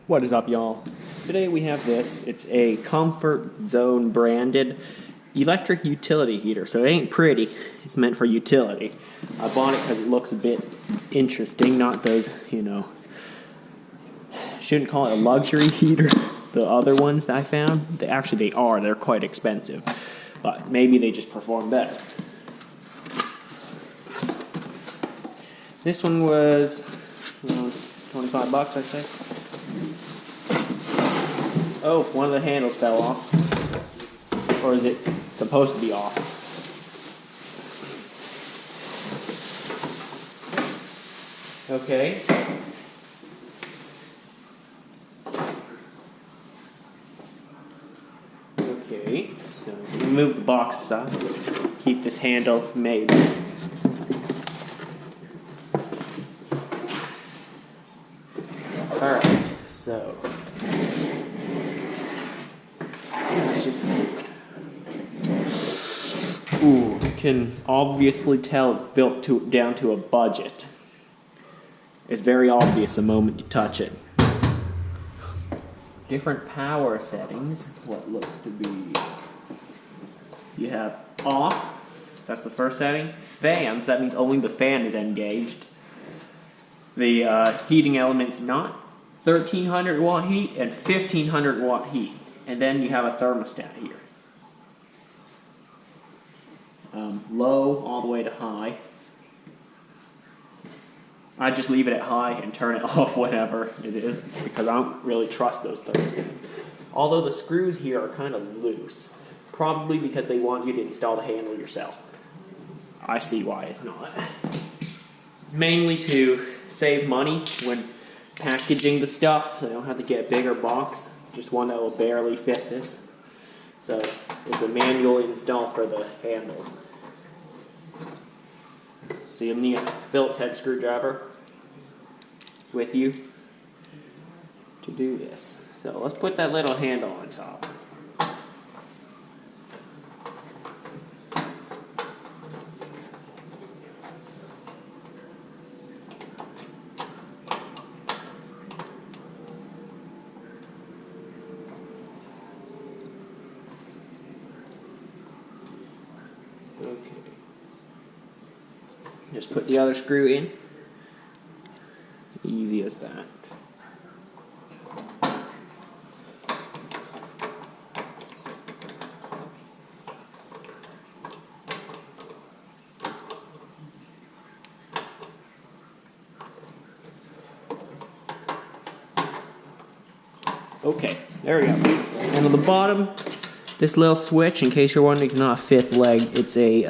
What is up, y'all? Today we have this. It's a Comfort Zone branded electric utility heater. So it ain't pretty. It's meant for utility. I bought it because it looks a bit interesting. Not those, shouldn't call it a luxury heater. The other ones that I found, they are. They're quite expensive. But maybe they just perform better. This one was $25, I'd say. Oh, one of the handles fell off. Or is it supposed to be off? Okay. Okay, so remove the box aside. Keep this handle made. Alright, so let's just see. Ooh, you can obviously tell it's built down to a budget. It's very obvious the moment you touch it. Different power settings, what looks to be. You have off, that's the first setting. Fans, that means only the fan is engaged. The heating element's not 1300 watt heat and 1500 watt heat. And then you have a thermostat here. Low all the way to high. I just leave it at high and turn it off whenever it is because I don't really trust those thermostats. Although the screws here are kind of loose. Probably because they want you to install the handle yourself. I see why it's not. Mainly to save money when packaging the stuff. They don't have to get a bigger box. Just one that will barely fit this. So it's a manual install for the handles. So you'll need a Phillips head screwdriver with you to do this. So let's put that little handle on top. Okay. Just put the other screw in. Easy as that. Okay, there we go. And on the bottom, this little switch, in case you're wondering, it's not a fifth leg. It's a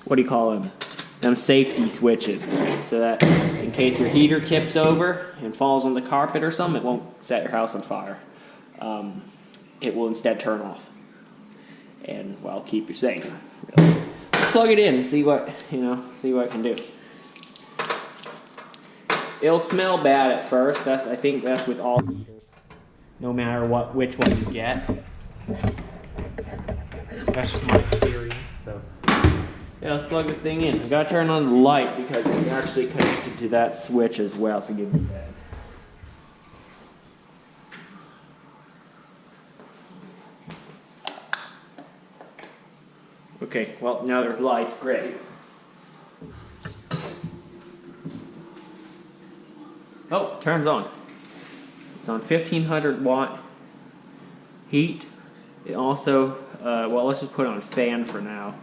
what do you call them? Them safety switches, so that in case your heater tips over and falls on the carpet or something, it won't set your house on fire. It will instead turn off, and well, keep you safe. Really. Plug it in and see what it can do. It'll smell bad at first. I think that's with all heaters, no matter which one you get. That's just my experience. So yeah, let's plug this thing in. I gotta turn on the light because it's actually connected to that switch as well. So give me that. Okay, well now there's lights. Great. Oh, turns on. It's on 1500 watt heat. It also, well, let's just put it on fan for now.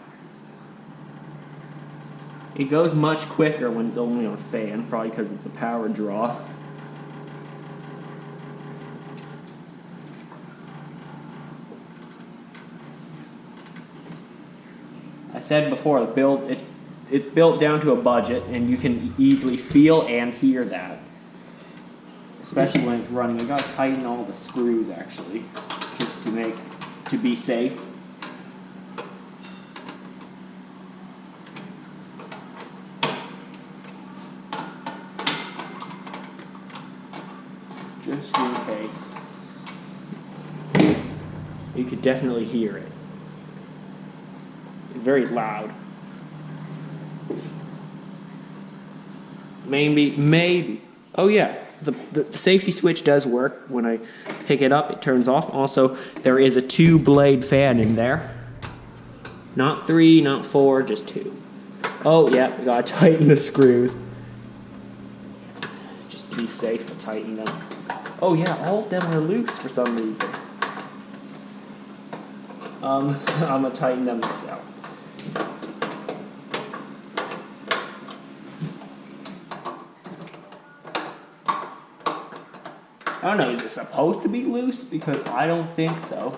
It goes much quicker when it's only on fan, probably because of the power draw. I said before, it's built down to a budget, and you can easily feel and hear that. Especially when it's running. I gotta tighten all the screws actually, just to be safe. Just in case. You could definitely hear it. It's very loud. Maybe. Oh yeah, the safety switch does work. When I pick it up, it turns off. Also, there is a 2-blade fan in there. Not 3, not 4, just 2. Oh yeah, we gotta tighten the screws. Just to be safe, to tighten them. Oh yeah, all of them are loose for some reason. I'm gonna tighten them myself. I don't know, is it supposed to be loose? Because I don't think so.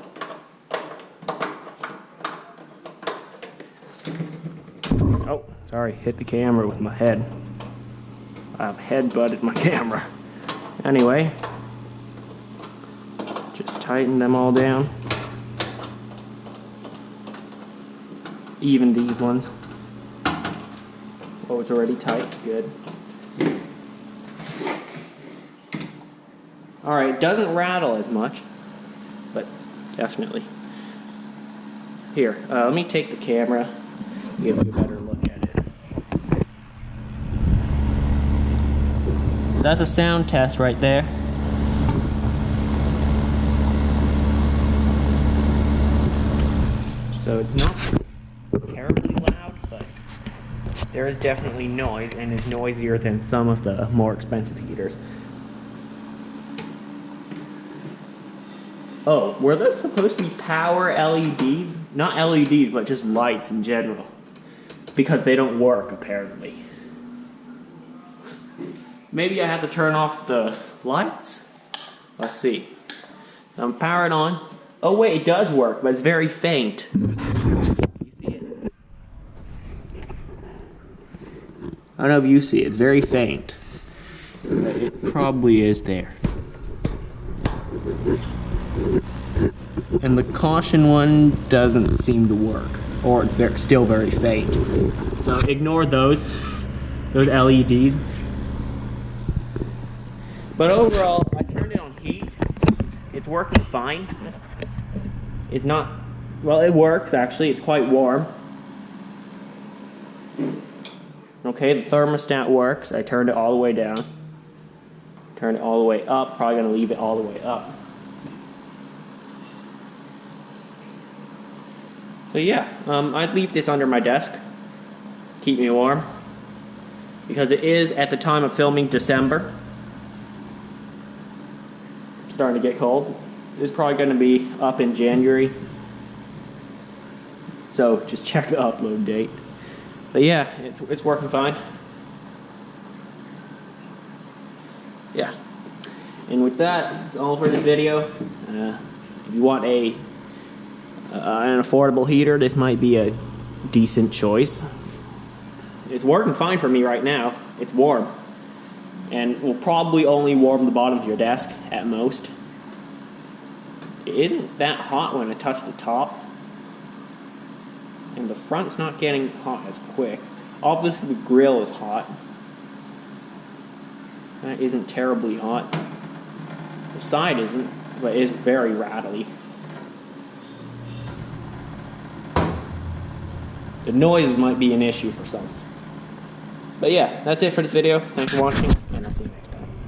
Oh, sorry, hit the camera with my head. I've head-butted my camera. Anyway, just tighten them all down. Even these ones. Oh, it's already tight, good. Alright, it doesn't rattle as much, but definitely. Here, let me take the camera, give you a better look at it. So that's a sound test right there. So it's not terribly loud, but there is definitely noise, and it's noisier than some of the more expensive heaters. Oh, were those supposed to be power LEDs? Not LEDs, but just lights in general. Because they don't work, apparently. Maybe I have to turn off the lights? Let's see. I'm powered on. Oh wait, it does work, but it's very faint. You see it? I don't know if you see it. It's very faint. But it probably is there. And the caution one doesn't seem to work, or it's still very faint. So ignore those LEDs. But overall, I turned it on heat. It's working fine. It's not, well, it works actually. It's quite warm. Okay, the thermostat works. I turned it all the way down. Turn it all the way up. Probably gonna leave it all the way up. So yeah, I'd leave this under my desk, keep me warm, because it is, at the time of filming, December. It's starting to get cold. It's probably going to be up in January, so just check the upload date. But yeah, it's working fine. Yeah, and with that, that's all for this video. If you want an affordable heater, this might be a decent choice. It's working fine for me right now. It's warm, and will probably only warm the bottom of your desk at most. It isn't that hot when I touch the top, and the front's not getting hot as quick. Obviously the grill is hot. That isn't terribly hot. The side isn't, but it is very rattly. The noises might be an issue for some. But yeah, that's it for this video. Thanks for watching, and I'll see you next time.